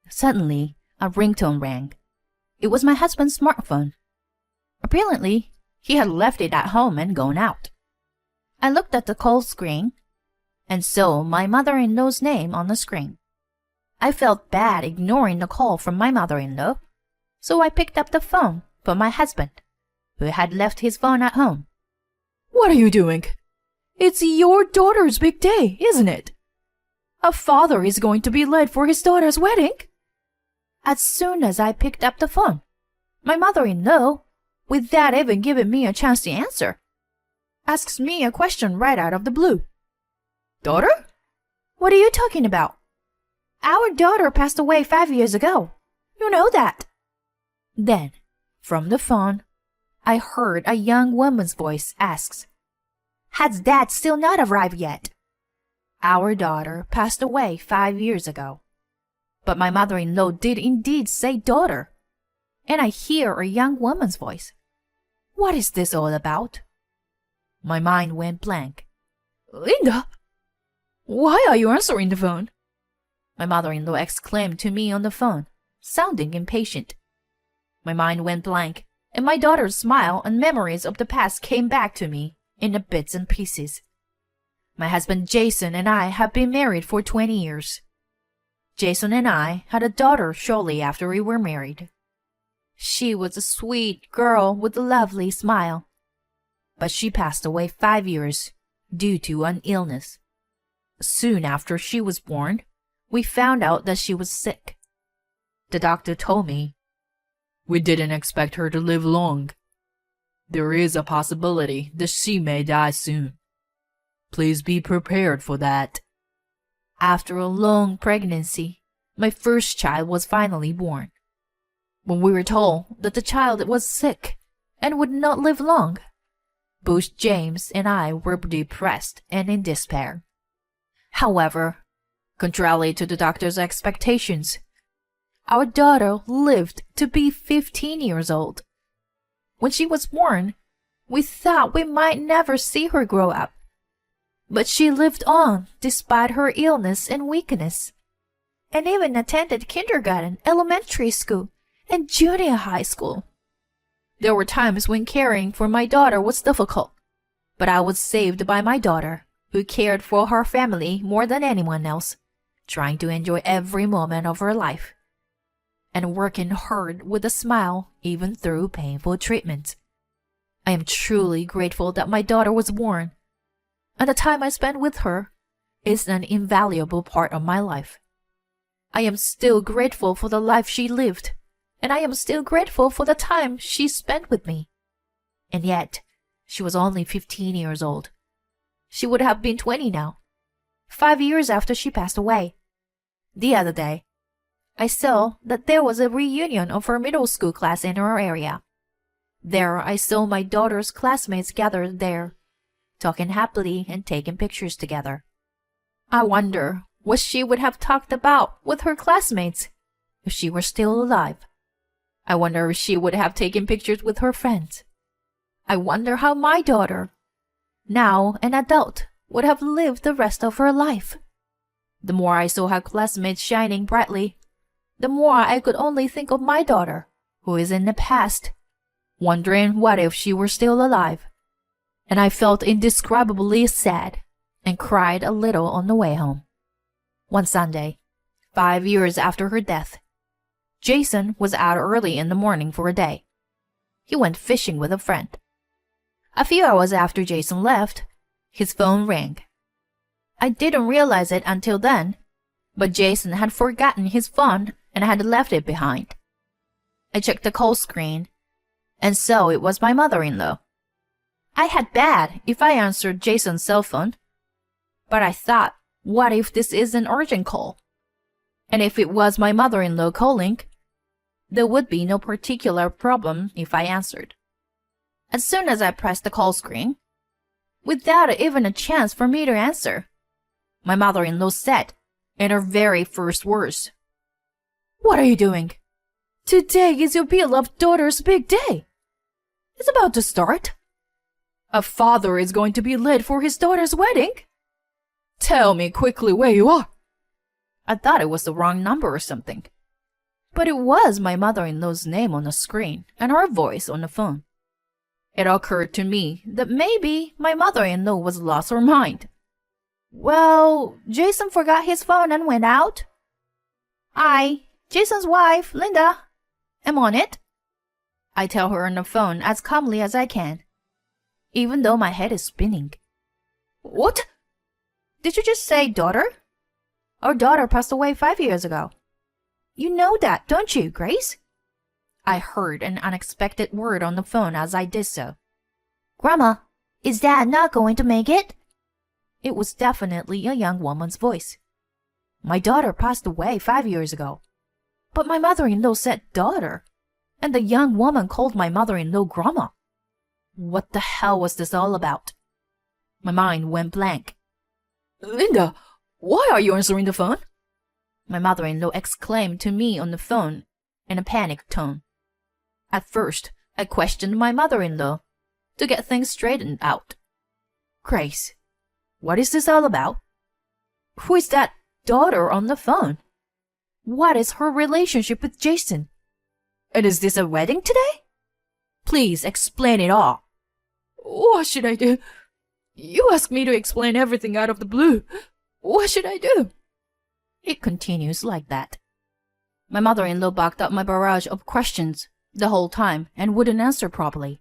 Suddenly, a ringtone rang. It was my husband's smartphone. Apparently, he had left it at home and gone out. I looked at the call screen and saw my mother-in-law's name on the screen. I felt bad ignoring the call from my mother-in-law, so I picked up the phone for my husband, who had left his phone at home. "What are you doing? It's your daughter's big day, isn't it? A father is going to be late for his daughter's wedding?" As soon as I picked up the phone, my mother-in-law, without even giving me a chance to answer, asks me a question right out of the blue. "Daughter? What are you talking about? Our daughter passed away 5 years ago. You know that." Then, from the phone, I heard a young woman's voice ask, "Has Dad still not arrived yet?" Our daughter passed away 5 years ago. But my mother-in-law did indeed say daughter, and I hear a young woman's voice. What is this all about? My mind went blank. "Linda, why are you answering the phone?" My mother-in-law exclaimed to me on the phone, sounding impatient. My mind went blank, and my daughter's smile and memories of the past came back to me in bits and pieces. My husband Jason and I have been married for 20 years. Jason and I had a daughter shortly after we were married. She was a sweet girl with a lovely smile, but she passed away 5 years due to an illness. Soon after she was born, we found out that she was sick. The doctor told me, "We didn't expect her to live long. There is a possibility that she may die soon. Please be prepared for that." After a long pregnancy, my first child was finally born. When we were told that the child was sick and would not live long, both James and I were depressed and in despair. However, contrary to the doctor's expectations, our daughter lived to be 15 years old. When she was born, we thought we might never see her grow up. But she lived on despite her illness and weakness, and even attended kindergarten, elementary school, and junior high school. There were times when caring for my daughter was difficult, but I was saved by my daughter, who cared for her family more than anyone else, trying to enjoy every moment of her life, and working hard with a smile even through painful treatment. I am truly grateful that my daughter was born, and the time I spent with her is an invaluable part of my life. I am still grateful for the life she lived, and I am still grateful for the time she spent with me. And yet, she was only 15 years old. She would have been 20 now, 5 years after she passed away. The other day, I saw that there was a reunion of her middle school class in our area. There I saw my daughter's classmates gathered there, talking happily and taking pictures together. I wonder what she would have talked about with her classmates if she were still alive. I wonder if she would have taken pictures with her friends. I wonder how my daughter, now an adult, would have lived the rest of her life. The more I saw her classmates shining brightly, the more I could only think of my daughter, who is in the past, wondering what if she were still alive. And I felt indescribably sad and cried a little on the way home. One Sunday, 5 years after her death, Jason was out early in the morning for a day. He went fishing with a friend. A few hours after Jason left, his phone rang. I didn't realize it until then, but Jason had forgotten his phone and had left it behind. I checked the call screen, and so it was my mother-in-law. I had bad if I answered Jason's cell phone, but I thought, what if this is an urgent call? And if it was my mother-in-law calling, there would be no particular problem if I answered. As soon as I pressed the call screen, without even a chance for me to answer, my mother-in-law said, in her very first words, "What are you doing? Today is your beloved daughter's big day. It's about to start. A father is going to be late for his daughter's wedding. Tell me quickly where you are." I thought it was the wrong number or something, but it was my mother-in-law's name on the screen and her voice on the phone. It occurred to me that maybe my mother-in-law was lost her mind. Well, Jason forgot his phone and went out. I, Jason's wife, Linda, am on it. I tell her on the phone as calmly as I can, even though my head is spinning. What? Did you just say daughter? Our daughter passed away 5 years ago. You know that, don't you, Grace? I heard an unexpected word on the phone as I did so. Grandma, is Dad not going to make it? It was definitely a young woman's voice. My daughter passed away 5 years ago. But my mother-in-law said daughter, and the young woman called my mother-in-law Grandma. What the hell was this all about? My mind went blank. Linda, why are you answering the phone? My mother-in-law exclaimed to me on the phone in a panicked tone. At first, I questioned my mother-in-law to get things straightened out. Grace, what is this all about? Who is that daughter on the phone? What is her relationship with Jason? And is this a wedding today? Please explain it all. What should I do? You asked me to explain everything out of the blue. What should I do? It continues like that. My mother-in-law backed up my barrage of questions the whole time and wouldn't answer properly.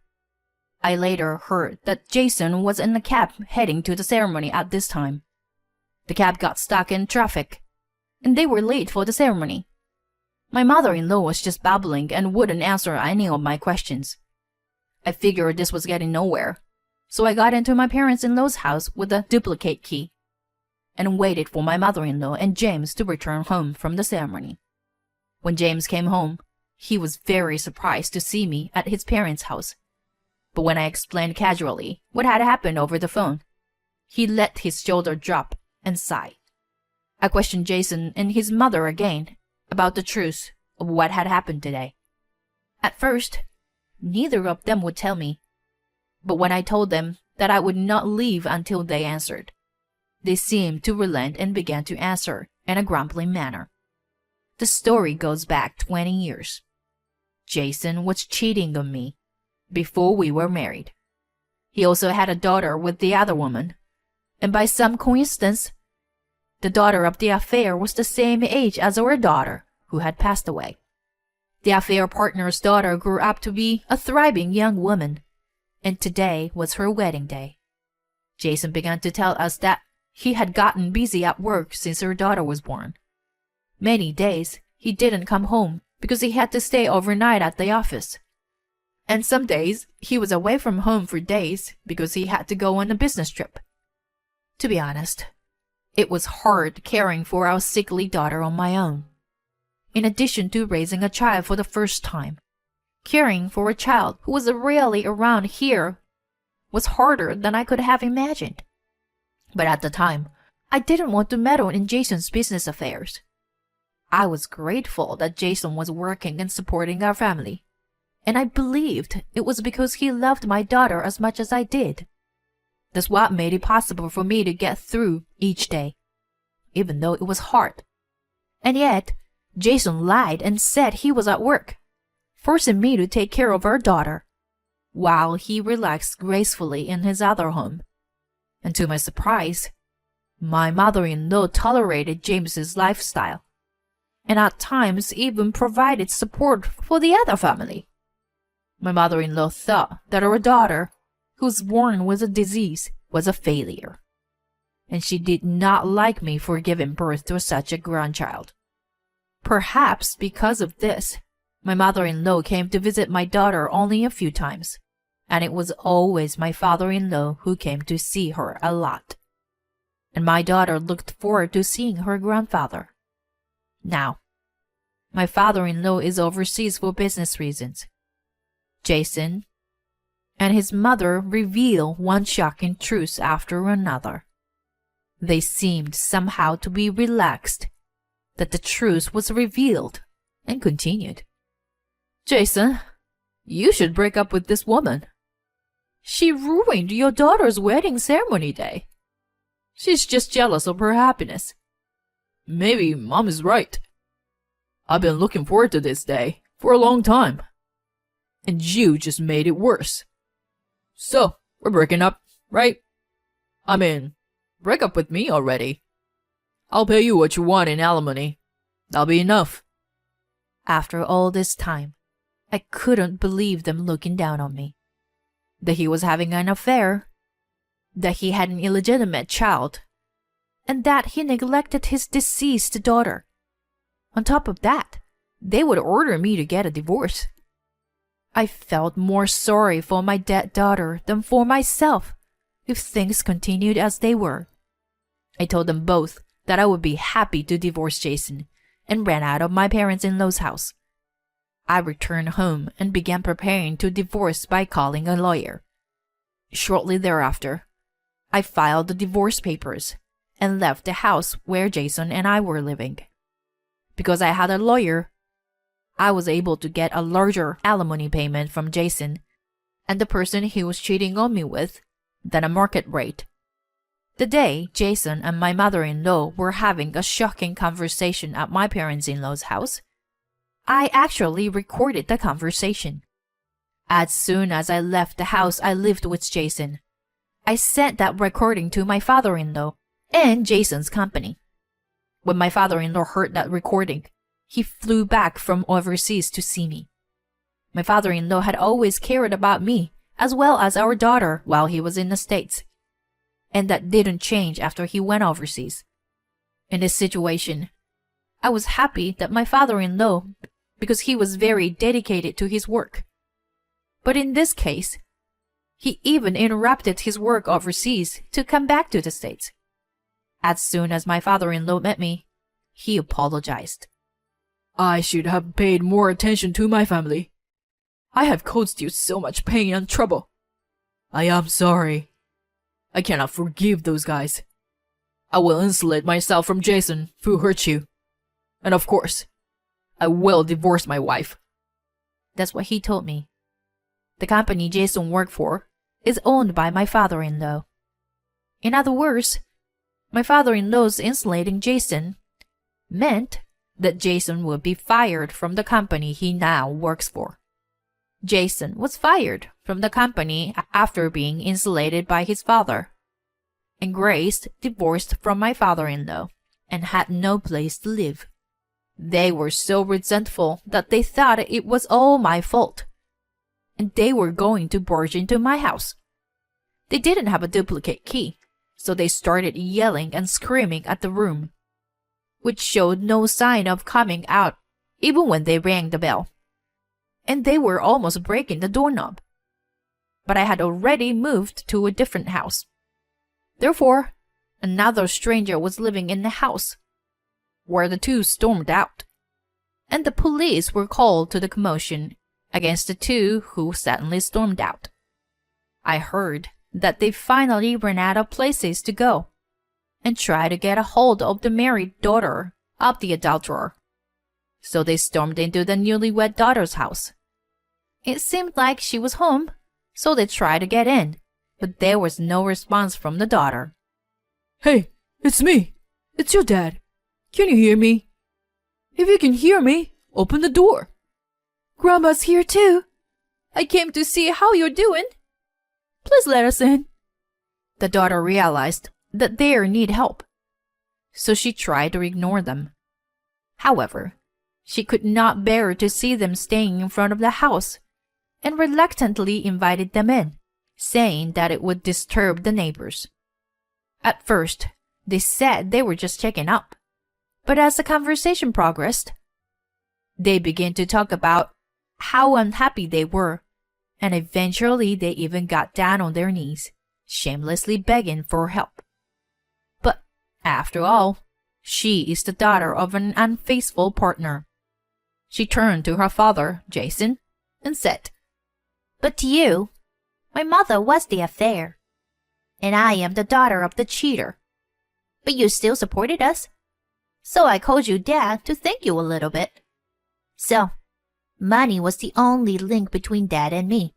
I later heard that Jason was in a cab heading to the ceremony at this time. The cab got stuck in traffic, and they were late for the ceremony. My mother-in-law was just babbling and wouldn't answer any of my questions. I figured this was getting nowhere, so I got into my parents-in-law's house with a duplicate key and waited for my mother-in-law and James to return home from the ceremony. When James came home, he was very surprised to see me at his parents' house. But when I explained casually what had happened over the phone, he let his shoulder drop and sighed. I questioned Jason and his mother again about the truth of what had happened today. At first, neither of them would tell me, but when I told them that I would not leave until they answered, they seemed to relent and began to answer in a grumbling manner. The story goes back 20 years. Jason was cheating on me before we were married. He also had a daughter with the other woman, and by some coincidence, the daughter of the affair was the same age as our daughter, who had passed away. The affair partner's daughter grew up to be a thriving young woman, and today was her wedding day. Jason began to tell us that he had gotten busy at work since her daughter was born. Many days he didn't come home because he had to stay overnight at the office. And some days he was away from home for days because he had to go on a business trip. To be honest, it was hard caring for our sickly daughter on my own. In addition to raising a child for the first time, caring for a child who was rarely around here was harder than I could have imagined. But at the time, I didn't want to meddle in Jason's business affairs. I was grateful that Jason was working and supporting our family, and I believed it was because he loved my daughter as much as I did. That's what made it possible for me to get through each day, even though it was hard. And yet, Jason lied and said he was at work, forcing me to take care of our daughter, while he relaxed gracefully in his other home. And to my surprise, my mother-in-law tolerated James's lifestyle, and at times even provided support for the other family. My mother-in-law thought that our daughter, who was born with a disease, was a failure, and she did not like me for giving birth to such a grandchild. Perhaps because of this, my mother-in-law came to visit my daughter only a few times, and it was always my father-in-law who came to see her a lot. And my daughter looked forward to seeing her grandfather. Now, my father-in-law is overseas for business reasons. Jason and his mother reveal one shocking truth after another. They seemed somehow to be relaxed that the truth was revealed and continued. Jason, you should break up with this woman. She ruined your daughter's wedding ceremony day. She's just jealous of her happiness. Maybe Mom is right. I've been looking forward to this day for a long time. And you just made it worse. So, we're breaking up, right? I mean, break up with me already. I'll pay you what you want in alimony. That'll be enough. After all this time, I couldn't believe them looking down on me. That he was having an affair, that he had an illegitimate child, and that he neglected his deceased daughter. On top of that, they would order me to get a divorce. I felt more sorry for my dead daughter than for myself if things continued as they were. I told them both that I would be happy to divorce Jason and ran out of my parents-in-law's house. I returned home and began preparing to divorce by calling a lawyer. Shortly thereafter, I filed the divorce papers and left the house where Jason and I were living. Because I had a lawyer, I was able to get a larger alimony payment from Jason and the person he was cheating on me with than a market rate. The day Jason and my mother-in-law were having a shocking conversation at my parents-in-law's house, I actually recorded the conversation. As soon as I left the house I lived with Jason, I sent that recording to my father-in-law and Jason's company. When my father-in-law heard that recording, he flew back from overseas to see me. My father-in-law had always cared about me as well as our daughter while he was in the States, and that didn't change after he went overseas. In this situation, I was happy that my father-in-law, because he was very dedicated to his work. But in this case, he even interrupted his work overseas to come back to the States. As soon as my father-in-law met me, he apologized. I should have paid more attention to my family. I have caused you so much pain and trouble. I am sorry. I cannot forgive those guys. I will insulate myself from Jason, who hurt you. And of course, I will divorce my wife. That's what he told me. The company Jason worked for is owned by my father-in-law. In other words, my father-in-law's insulating Jason meant that Jason would be fired from the company he now works for. Jason was fired from the company after being insulated by his father, and Grace divorced from my father-in-law and had no place to live. They were so resentful that they thought it was all my fault, and they were going to barge into my house. They didn't have a duplicate key, so they started yelling and screaming at the room, which showed no sign of coming out even when they rang the bell. And they were almost breaking the doorknob. But I had already moved to a different house. Therefore, another stranger was living in the house, where the two stormed out, and the police were called to the commotion against the two who suddenly stormed out. I heard that they finally ran out of places to go and tried to get a hold of the married daughter of the adulterer. So they stormed into the newlywed daughter's house. It seemed like she was home, so they tried to get in, but there was no response from the daughter. Hey, it's me. It's your dad. Can you hear me? If you can hear me, open the door. Grandma's here too. I came to see how you're doing. Please let us in. The daughter realized that they need help, so she tried to ignore them. However, she could not bear to see them staying in front of the house and reluctantly invited them in, saying that it would disturb the neighbors. At first, they said they were just checking up, but as the conversation progressed, they began to talk about how unhappy they were, and eventually they even got down on their knees, shamelessly begging for help. But after all, she is the daughter of an unfaithful partner. She turned to her father, Jason, and said, "But to you, my mother was the affair, and I am the daughter of the cheater. But you still supported us, so I called you Dad to thank you a little bit. So, money was the only link between Dad and me."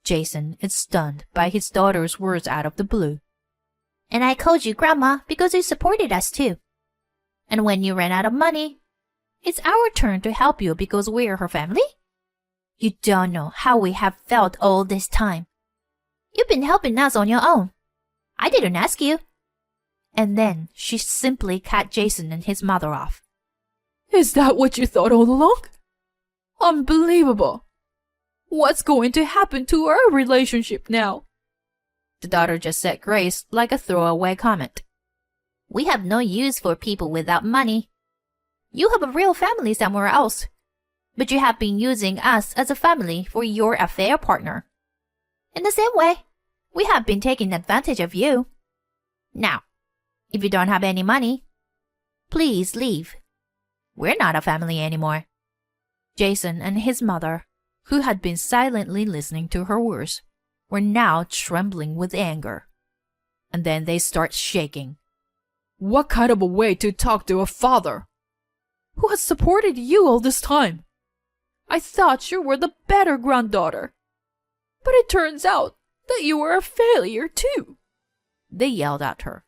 Jason is stunned by his daughter's words out of the blue. "And I called you Grandma because you supported us too. And when you ran out of money, It's our turn to help you because we're her family? You don't know how we have felt all this time. You've been helping us on your own. I didn't ask you. And then she simply cut Jason and his mother off. Is that what you thought all along? Unbelievable. What's going to happen to our relationship now? The daughter just said grace like a throwaway comment. We have no use for people without money. You have a real family somewhere else, but you have been using us as a family for your affair partner. In the same way, we have been taking advantage of you. Now, if you don't have any money, please leave. We're not a family anymore. Jason and his mother, who had been silently listening to her words, were now trembling with anger. And then they start shaking. What kind of a way to talk to a father who has supported you all this time? I thought you were the better granddaughter, but it turns out that you were a failure too. They yelled at her.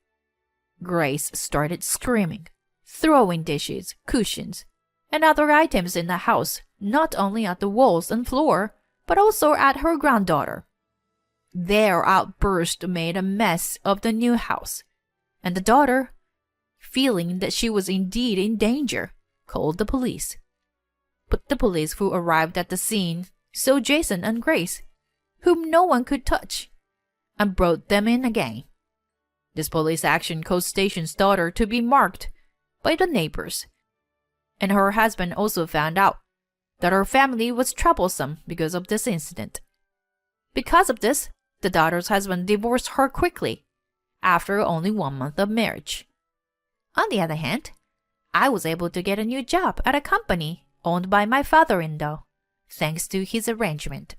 Grace started screaming, throwing dishes, cushions, and other items in the house, not only at the walls and floor, but also at her granddaughter. Their outburst made a mess of the new house, and the daughter, feeling that she was indeed in danger, called the police. But the police who arrived at the scene saw Jason and Grace, whom no one could touch, and brought them in again. This police action caused Station's daughter to be marked by the neighbors, and her husband also found out that her family was troublesome because of this incident. Because of this, the daughter's husband divorced her quickly, after only 1 month of marriage. On the other hand, I was able to get a new job at a company owned by my father-in-law, thanks to his arrangement.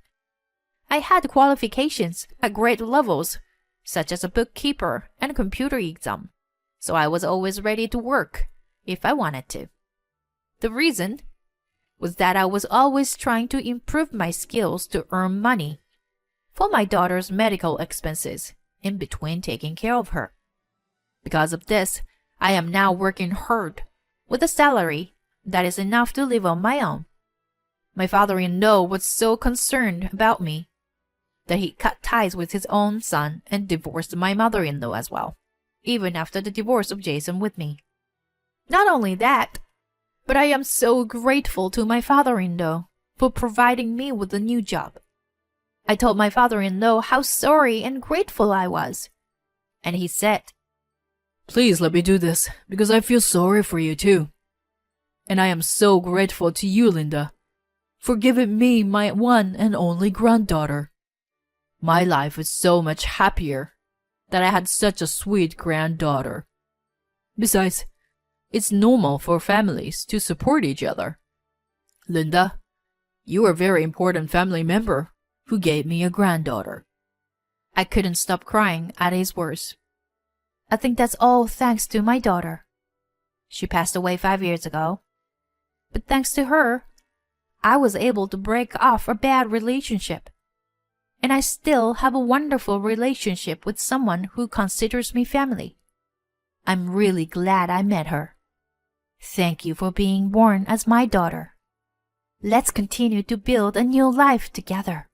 I had qualifications at grade levels, such as a bookkeeper and computer exam, so I was always ready to work if I wanted to. The reason was that I was always trying to improve my skills to earn money for my daughter's medical expenses in between taking care of her. Because of this, I am now working hard with a salary that is enough to live on my own. My father-in-law was so concerned about me that he cut ties with his own son and divorced my mother-in-law as well, even after the divorce of Jason with me. Not only that, but I am so grateful to my father-in-law for providing me with a new job. I told my father-in-law how sorry and grateful I was, and he said, Please let me do this, because I feel sorry for you too. And I am so grateful to you, Linda, for giving me my one and only granddaughter. My life is so much happier that I had such a sweet granddaughter. Besides, it's normal for families to support each other. Linda, you are a very important family member who gave me a granddaughter. I couldn't stop crying at his words. I think that's all thanks to my daughter. She passed away 5 years ago. But thanks to her, I was able to break off a bad relationship. And I still have a wonderful relationship with someone who considers me family. I'm really glad I met her. Thank you for being born as my daughter. Let's continue to build a new life together.